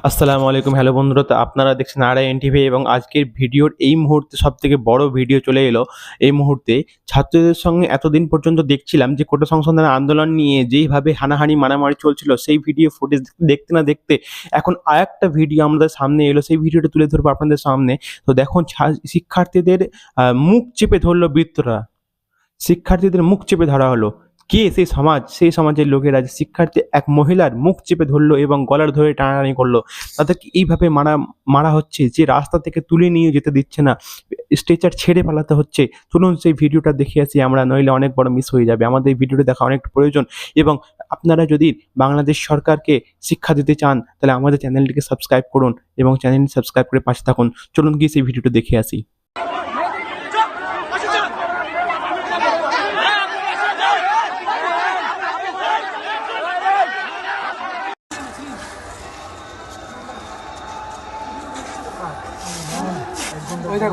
আসসালামু আলাইকুম। হ্যালো বন্ধুরা, তো আপনারা দেখছেন আরআইএন টিভি এবং আজকের ভিডিওর এই মুহূর্তে সবথেকে বড় ভিডিও চলে এলো। এই মুহূর্তে ছাত্রদের সঙ্গে এতদিন পর্যন্ত দেখছিলাম যে কোটা সংশোধন আন্দোলন নিয়ে যেইভাবে হানাহানি মারামারি চলছিল, সেই ভিডিও ফুটেজ দেখতে না দেখতে এখন আরেকটা ভিডিও আমাদের সামনে এলো। সেই ভিডিওটা তুলে ধরবো আপনাদের সামনে। তো দেখুন, শিক্ষার্থীদের মুখ চেপে ধরলো বৃত্তরা। শিক্ষার্থীদের মুখ চেপে ধরা হলো। কে সেই সমাজ? সেই সমাজের লোকেরা যে শিক্ষার্থী এক মহিলার মুখ চেপে ধরলো এবং গলার ধরে টানাটানি করলো। তাদেরকে এইভাবে মারা হচ্ছে যে রাস্তা থেকে তুলে নিয়ে যেতে দিচ্ছে না, স্ট্রেচার ছেড়ে পালাতে হচ্ছে। চলুন সেই ভিডিওটা দেখে আসি আমরা, নইলে অনেক বড় মিস হয়ে যাবে। আমাদের এই ভিডিওটা দেখা অনেক প্রয়োজন এবং আপনারা যদি বাংলাদেশ সরকারকে শিক্ষা দিতে চান তাহলে আমাদের চ্যানেলটিকে সাবস্ক্রাইব করুন এবং চ্যানেলটি সাবস্ক্রাইব করে পাশে থাকুন। চলুন গিয়ে সেই ভিডিওটা দেখে আসি।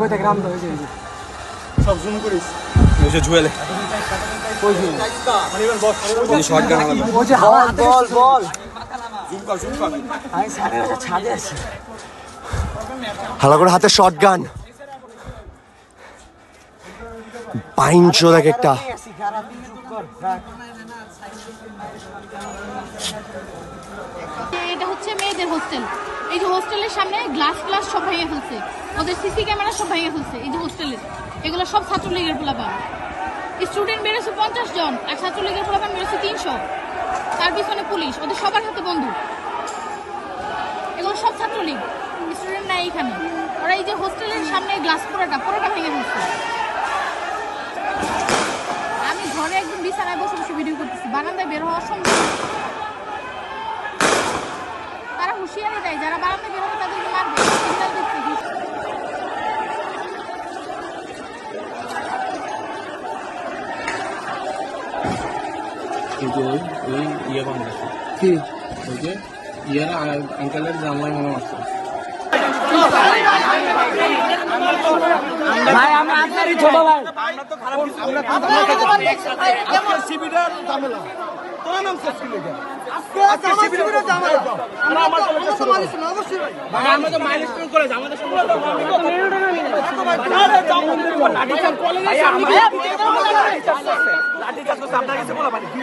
ওই দেখ রাম ওই যে সব জুম করিস ওই যে জুয়েলে ওই যে ওই শটগান আমাদের ওই যে বল জুম কর আমি স্যারের কাছে ছাদে আছি। হালা করে হাতে শটগান পাইনচো দেখ একটা। এটা হচ্ছে মেয়েদের হোস্টেল। এই যে হোস্টেলের সামনে গ্লাস সব ভেঙে ফেলছে, ওদের সিসি ক্যামেরা সব ভেঙে ফেলছে। এই যে হোস্টেলের এগুলো সব ছাত্রলীগের পোলাপান। স্টুডেন্ট বেরোছে 50 জন আর ছাত্রলীগের পোলাপান বেরোছে 300। তার পিছনে পুলিশ, ওদের সবার হাতে বন্দুক। এগুলো সব ছাত্রলীগ, স্টুডেন্ট নাই এখানে। ওরা এই যে হোস্টেলের সামনে গ্লাস পুরোটা ভেঙে ফেলছে। আমি ঘরে একদম বিছানায় বসে বসে ভিডিও করতেছি, বারান্দায় বের হওয়ার সম্ভব। তারা হুঁশিয়ারি দেয়, যারা বারান্দায় বের হবে তাদেরকে মারবে। সিগন্যাল দিচ্ছে। কিন্তু ওই ইয়ে বাংলাদেশ কি ওই যে ইয়ারা আঙ্কেলের জানলায় মনে আছে। ভাই আমি আপনারই ছোট ভাই।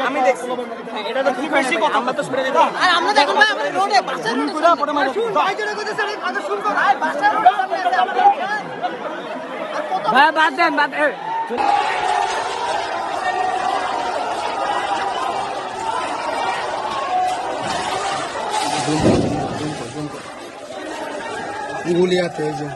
আমি দেখছি এটা তো খুব বেশি কথা, আমরা তো শুনে দিই আর আমরা দেখুন ভাই আমরা রোডে বাসের রোডে পড়ে মারি ভাই জোরে কইতেছে কথা শুন কর ভাই বাসের রোডে ভাই বাদ দেন গুলিয়াতে এই যে